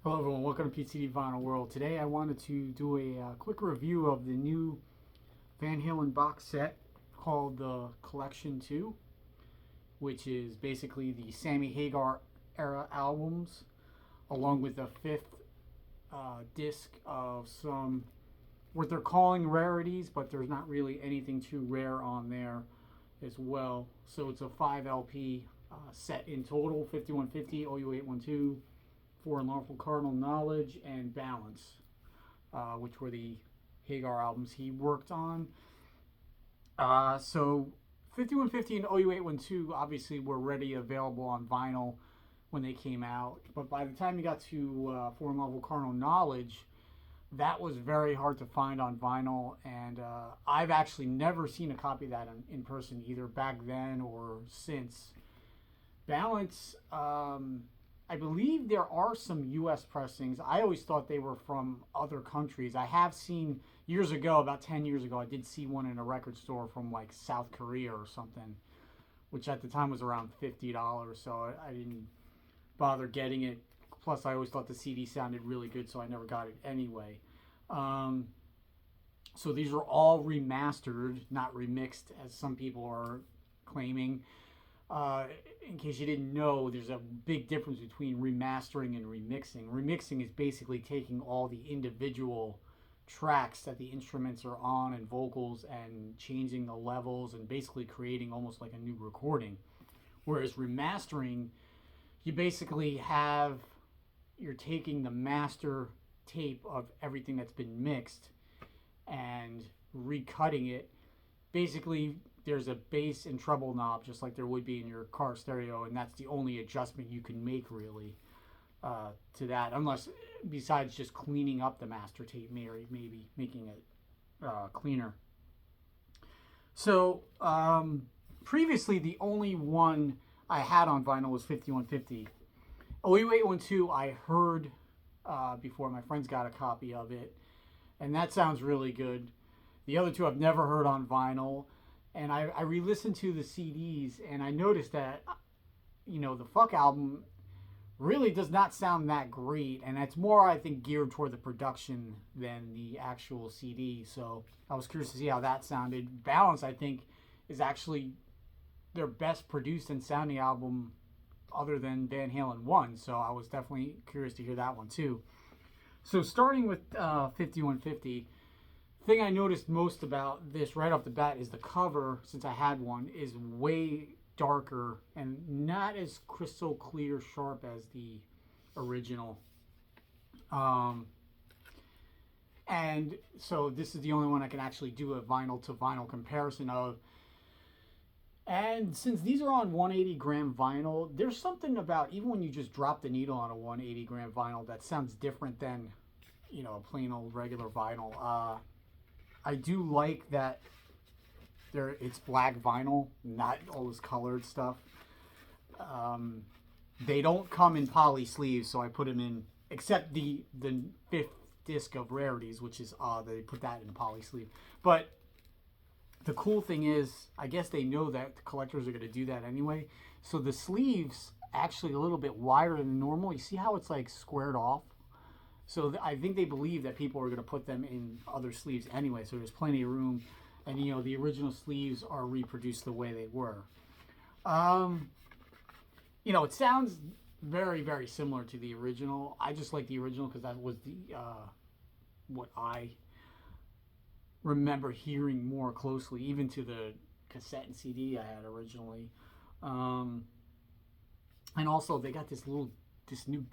Hello everyone, welcome to PCD Vinyl World. Today I wanted to do a quick review of the new Van Halen box set called the Collection 2, which is basically the Sammy Hagar era albums, along with the fifth disc of some what they're calling rarities, but there's not really anything too rare on there as well. So it's a 5 LP set in total: 5150, OU812, For Unlawful Cardinal Knowledge, and Balance, which were the Hagar albums he worked on. So 5150 and OU812 obviously were already available on vinyl when they came out, but by the time you got to For Unlawful Cardinal Knowledge, that was very hard to find on vinyl, and I've actually never seen a copy of that in person, either back then or since. Balance, I believe there are some U.S. pressings. I always thought they were from other countries. I have seen years ago, about 10 years ago, I did see one in a record store from like South Korea or something, which at the time was around $50. So I didn't bother getting it. Plus, I always thought the CD sounded really good, so I never got it anyway. So these are all remastered, not remixed, as some people are claiming. In case you didn't know, there's a big difference between remastering and remixing. Remixing is basically taking all the individual tracks that the instruments are on and vocals and changing the levels and basically creating almost like a new recording. Whereas remastering, you basically you're taking the master tape of everything that's been mixed and recutting it. Basically, there's a bass and treble knob just like there would be in your car stereo, and that's the only adjustment you can make really to that, unless besides just cleaning up the master tape, maybe making it cleaner. So previously the only one I had on vinyl was 5150. OU812 I heard before. My friends got a copy of it, and that sounds really good. The other two I've never heard on vinyl, and I re-listened to the CDs, and I noticed that, the Fuck album really does not sound that great, and it's more, I think, geared toward the production than the actual CD. So I was curious to see how that sounded. Balance, I think, is actually their best produced and sounding album other than Van Halen 1, so I was definitely curious to hear that one too. So starting with 5150, thing I noticed most about this right off the bat is the cover, since I had one, is way darker and not as crystal clear sharp as the original. And so this is the only one I can actually do a vinyl to vinyl comparison of. And since these are on 180 gram vinyl, there's something about, even when you just drop the needle on a 180 gram vinyl, that sounds different than, a plain old regular vinyl. I do like that it's black vinyl, not all this colored stuff. They don't come in poly sleeves, so I put them in, except the fifth disc of rarities, which is they put that in a poly sleeve. But the cool thing is, I guess they know that the collectors are going to do that anyway. So the sleeves actually a little bit wider than normal. You see how it's like squared off? So I think they believe that people are going to put them in other sleeves anyway. So there's plenty of room. And, the original sleeves are reproduced the way they were. It sounds very, very similar to the original. I just like the original because that was what I remember hearing more closely, even to the cassette and CD I had originally. And also they got this new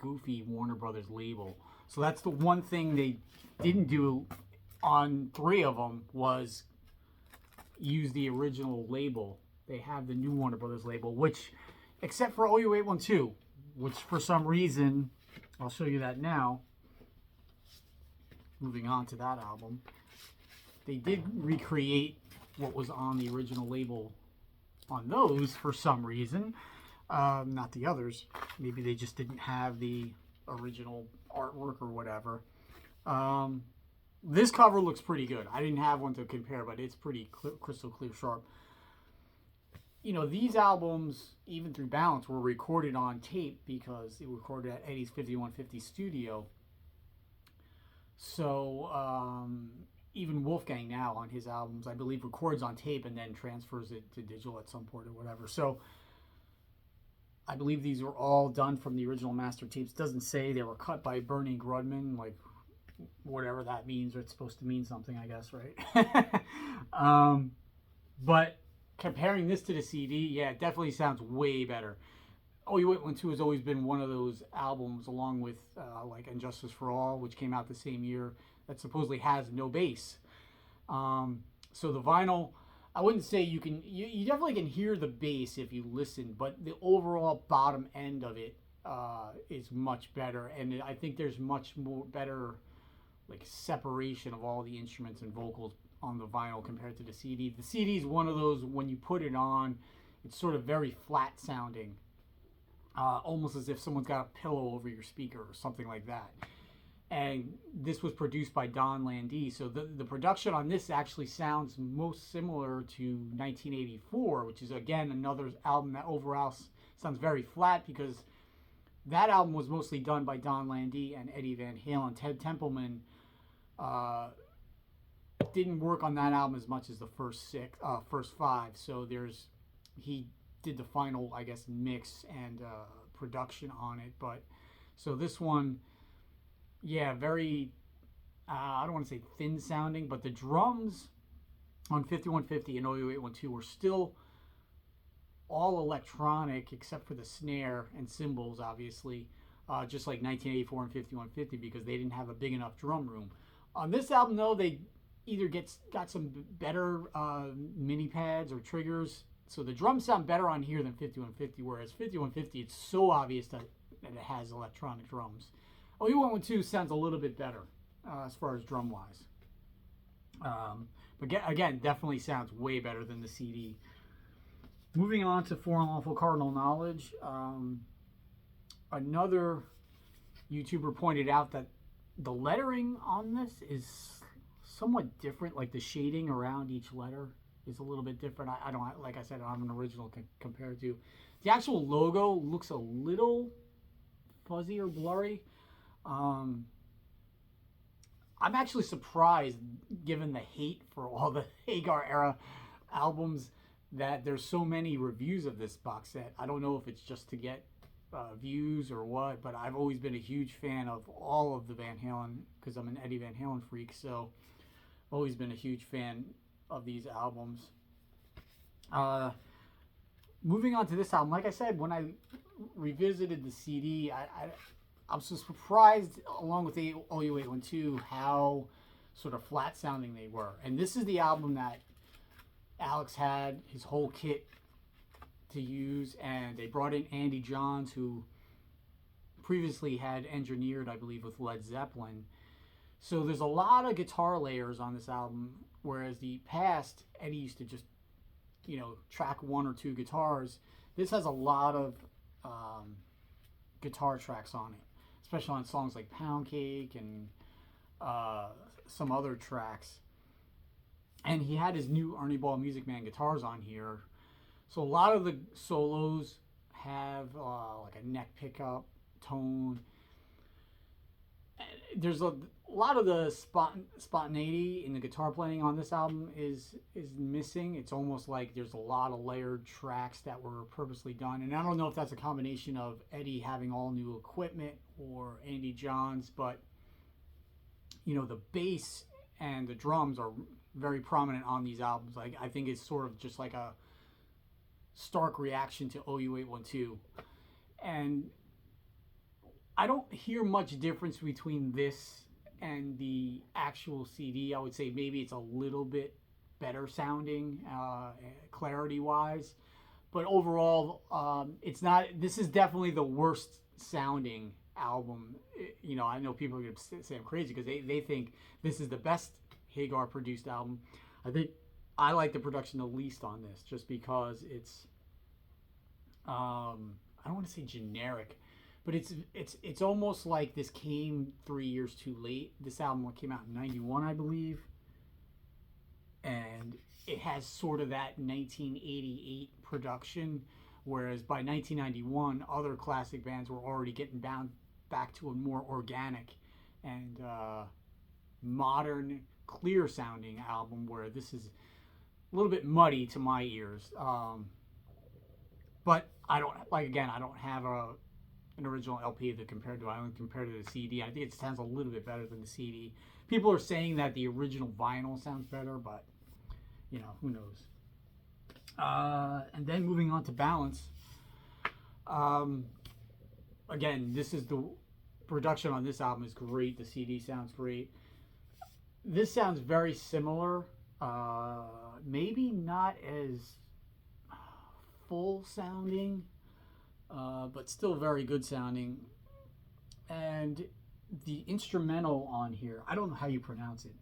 goofy Warner Brothers label. So that's the one thing they didn't do on 3 of them, was use the original label. They have the new Warner Brothers label, which, except for OU812, which for some reason, I'll show you that now. Moving on to that album. They did recreate what was on the original label on those for some reason. Not the others. Maybe they just didn't have the original artwork or whatever. This cover looks pretty good. I didn't have one to compare, but it's pretty crystal clear sharp. these albums, even through Balance, were recorded on tape because they were recorded at Eddie's 5150 studio. So even Wolfgang now on his albums, I believe, records on tape and then transfers it to digital at some point or whatever. So I believe these were all done from the original master tapes. It doesn't say they were cut by Bernie Grudman, like whatever that means, or it's supposed to mean something, I guess, right? But comparing this to the CD, yeah, it definitely sounds way better. Oh You Wait One 2 has always been one of those albums, along with like Injustice for All, which came out the same year, that supposedly has no bass. So the vinyl, I wouldn't say you definitely can hear the bass if you listen, but the overall bottom end of it is much better, and I think there's much more better like separation of all the instruments and vocals on the vinyl compared to the CD. The CD is one of those, when you put it on, it's sort of very flat sounding, almost as if someone's got a pillow over your speaker or something like that. And this was produced by Don Landee, so the production on this actually sounds most similar to 1984, which is again another album that overall sounds very flat, because that album was mostly done by Don Landee and Eddie Van Halen. Ted Templeman didn't work on that album as much as the first five. So he did the final, I guess, mix and production on it. But so this one, yeah, very, I don't want to say thin sounding, but the drums on 5150 and 00812 were still all electronic except for the snare and cymbals, obviously, just like 1984 and 5150, because they didn't have a big enough drum room. On this album, though, they either got some better mini pads or triggers, so the drums sound better on here than 5150, whereas 5150, it's so obvious that it has electronic drums. OU112 sounds a little bit better as far as drum-wise. But again, definitely sounds way better than the CD. Moving on to For Unlawful Cardinal Knowledge, another YouTuber pointed out that the lettering on this is somewhat different. Like the shading around each letter is a little bit different. I don't, like I said, I don't have an original compared to. The actual logo looks a little fuzzy or blurry. I'm actually surprised, given the hate for all the Hagar era albums, that there's so many reviews of this box set. I don't know if it's just to get views or what, but I've always been a huge fan of all of the Van Halen, because I'm an Eddie Van Halen freak, so always been a huge fan of these albums. Moving on to this album, like I said, when I revisited the CD, I'm so surprised, along with the OU812, how sort of flat sounding they were. And this is the album that Alex had his whole kit to use, and they brought in Andy Johns, who previously had engineered, I believe, with Led Zeppelin. So there's a lot of guitar layers on this album, whereas the past, Eddie used to just, track one or two guitars. This has a lot of guitar tracks on it, especially on songs like Pound Cake and some other tracks. And he had his new Ernie Ball Music Man guitars on here. So a lot of the solos have like a neck pickup tone. There's a lot of the spontaneity in the guitar playing on this album is missing. It's almost like there's a lot of layered tracks that were purposely done. And I don't know if that's a combination of Eddie having all new equipment or Andy Johns, but the bass and the drums are very prominent on these albums. Like, I think it's sort of just like a stark reaction to OU812. And I don't hear much difference between this and the actual CD. I would say maybe it's a little bit better sounding, clarity wise, but overall, it's not. This is definitely the worst sounding album. I know people are going to say I'm crazy because they think this is the best Hagar produced album. I think I like the production the least on this, just because it's I don't want to say generic, but it's almost like this came 3 years too late. This album came out in '91, I believe, and it has sort of that 1988 production, whereas by 1991, other classic bands were already getting bound back to a more organic and modern, clear sounding album, where this is a little bit muddy to my ears. But I don't, like, again, I don't have an original LP that compared to, I only compared to the CD. I think it sounds a little bit better than the CD. People are saying that the original vinyl sounds better, but you know, who knows. And then moving on to Balance. Again, this is the production on this album is great. The CD sounds great. This sounds very similar. Maybe not as full sounding, but still very good sounding. And the instrumental on here, I don't know how you pronounce it.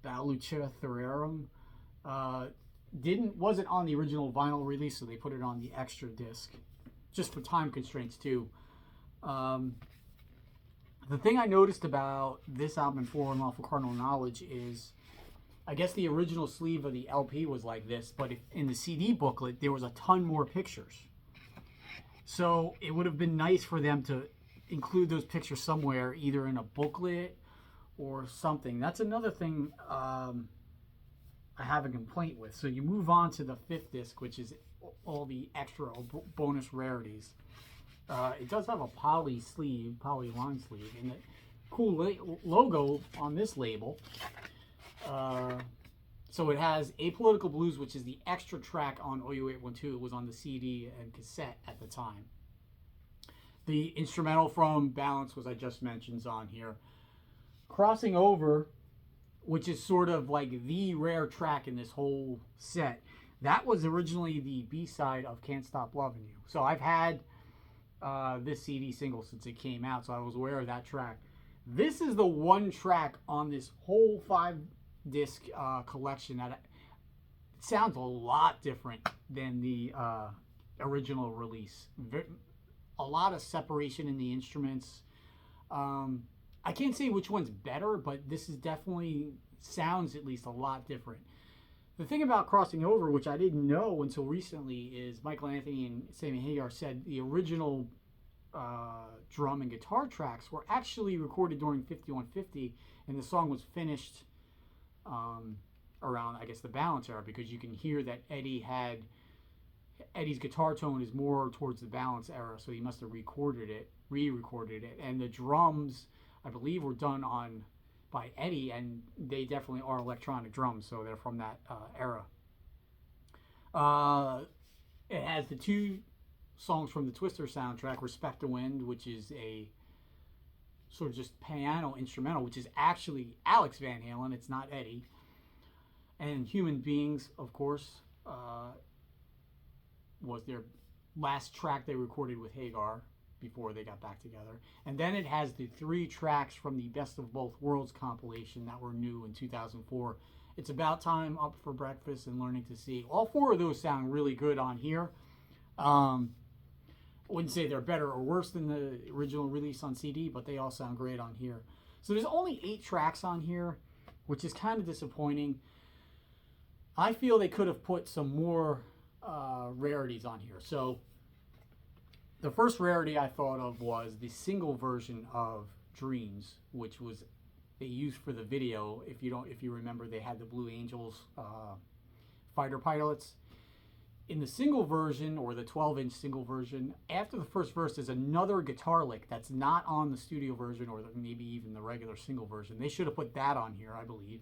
Balucha Therarum. Wasn't on the original vinyl release, so they put it on the extra disc, just for time constraints too. The thing I noticed about this album, For Unlawful Carnal Knowledge, is I guess the original sleeve of the LP was like this, but in the CD booklet there was a ton more pictures. So it would have been nice for them to include those pictures somewhere, either in a booklet or something. That's another thing I have a complaint with. So you move on to the 5th disc, which is all the extra bonus rarities. It does have a poly line sleeve, and the cool logo on this label. So it has Apolitical Blues, which is the extra track on OU812. It was on the CD and cassette at the time. The instrumental from Balance, was I just mentioned, is on here. Crossing Over, which is sort of like the rare track in this whole set, that was originally the B-side of Can't Stop Loving You. So I've had this CD single since it came out, so I was aware of that track. This is the one track on this whole 5-disc collection that sounds a lot different than the original release. A lot of separation in the instruments. I can't say which one's better, but this is definitely sounds at least a lot different. The thing about Crossing Over, which I didn't know until recently, is Michael Anthony and Sammy Hagar said the original drum and guitar tracks were actually recorded during 5150, and the song was finished around, I guess, the Balance era, because you can hear that Eddie's guitar tone is more towards the Balance era, so he must have re-recorded it. And the drums, I believe, were done by Eddie, and they definitely are electronic drums, so they're from that era. It has the 2 songs from the Twister soundtrack, Respect the Wind, which is a sort of just piano instrumental, which is actually Alex Van Halen, it's not Eddie. And Human Beings, of course, was their last track they recorded with Hagar before they got back together. And then it has the 3 tracks from the Best of Both Worlds compilation that were new in 2004. It's About Time, Up for Breakfast, and Learning to See. All 4 of those sound really good on here. I wouldn't say they're better or worse than the original release on CD, but they all sound great on here. So there's only 8 tracks on here, which is kind of disappointing. I feel they could have put some more rarities on here. So the first rarity I thought of was the single version of Dreams, which was they used for the video. If you remember, they had the Blue Angels fighter pilots. In the single version, or the 12-inch single version, after the first verse, there's another guitar lick that's not on the studio version, or maybe even the regular single version. They should have put that on here, I believe.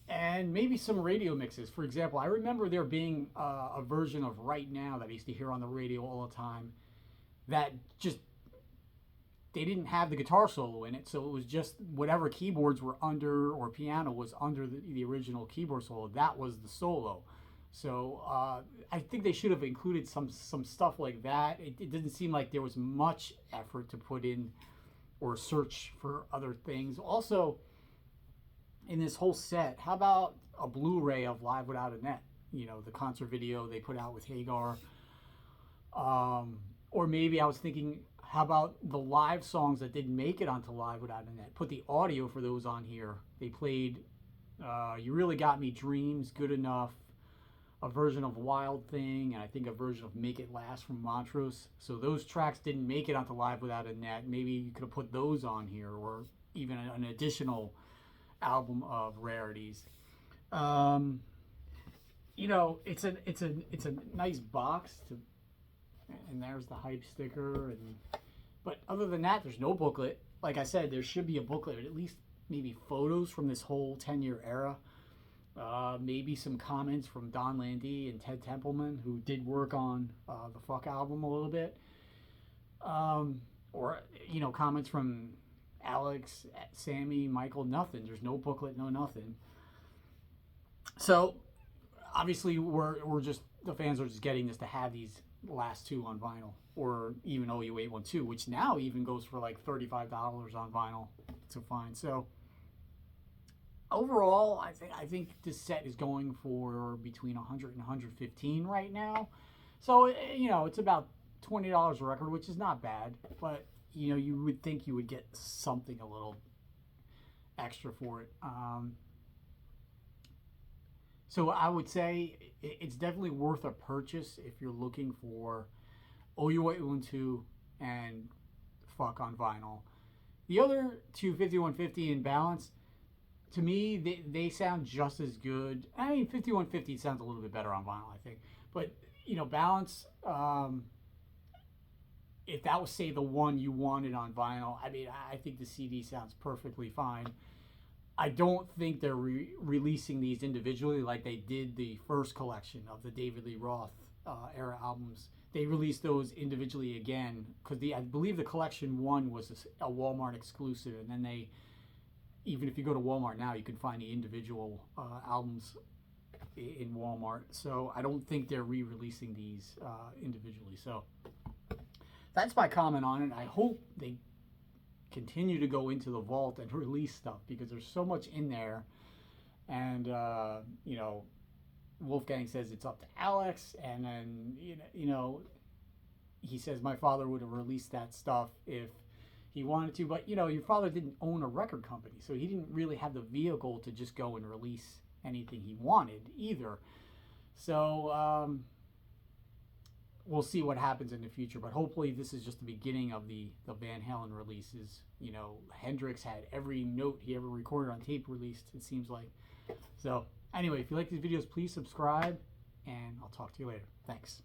And maybe some radio mixes. For example, I remember there being a version of Right Now that I used to hear on the radio all the time that just, they didn't have the guitar solo in it, so it was just whatever keyboards were under, or piano was under the original keyboard solo, that was the solo. So I think they should have included some stuff like that. It didn't seem like there was much effort to put in or search for other things. Also, in this whole set, how about a Blu-ray of Live Without a Net? You know, the concert video they put out with Hagar. Or maybe I was thinking, How about the live songs that didn't make it onto Live Without a Net? Put the audio for those on here. They played You Really Got Me, Dreams, Good Enough, a version of Wild Thing, and I think a version of Make It Last from Montrose. So those tracks didn't make it onto Live Without a Net. Maybe you could have put those on here, or even an additional album of rarities. You know, it's a nice box to, and there's the hype sticker, but other than that, there's no booklet. Like I said, there should be a booklet, at least maybe photos from this whole 10-year era. Maybe some comments from Don Landee and Ted Templeman, who did work on the Fuck album a little bit. Or, you know, comments from Alex, Sammy, Michael, nothing. There's no booklet, no nothing. So, obviously, we're just, the fans are just getting this to have these last two on vinyl, or even OU812, which now even goes for like $35 on vinyl to find. So, overall, I think this set is going for between 100 and 115 right now. So, you know, it's about $20 a record, which is not bad. But, you know, you would think you would get something a little extra for it. So I would say it's definitely worth a purchase if you're looking for OU812 and Fuck on vinyl. The other two, 5150 and Balance, to me, they sound just as good. I mean, 5150 sounds a little bit better on vinyl, I think. But, you know, Balance, if that was, say, the one you wanted on vinyl, I mean, I think the CD sounds perfectly fine. I don't think they're releasing these individually like they did the first collection of the David Lee Roth era albums. They released those individually again because I believe the collection one was a Walmart exclusive, and then they, even if you go to Walmart now, you can find the individual albums in Walmart. So I don't think they're re-releasing these individually. So that's my comment on it. I hope they continue to go into the vault and release stuff, because there's so much in there. And you know, Wolfgang says it's up to Alex, and then you know he says my father would have released that stuff if he wanted to, but you know, your father didn't own a record company, so he didn't really have the vehicle to just go and release anything he wanted either. So we'll see what happens in the future, but hopefully this is just the beginning of the Van Halen releases. You know, Hendrix had every note he ever recorded on tape released, it seems like. So anyway, if you like these videos, please subscribe, and I'll talk to you later. Thanks.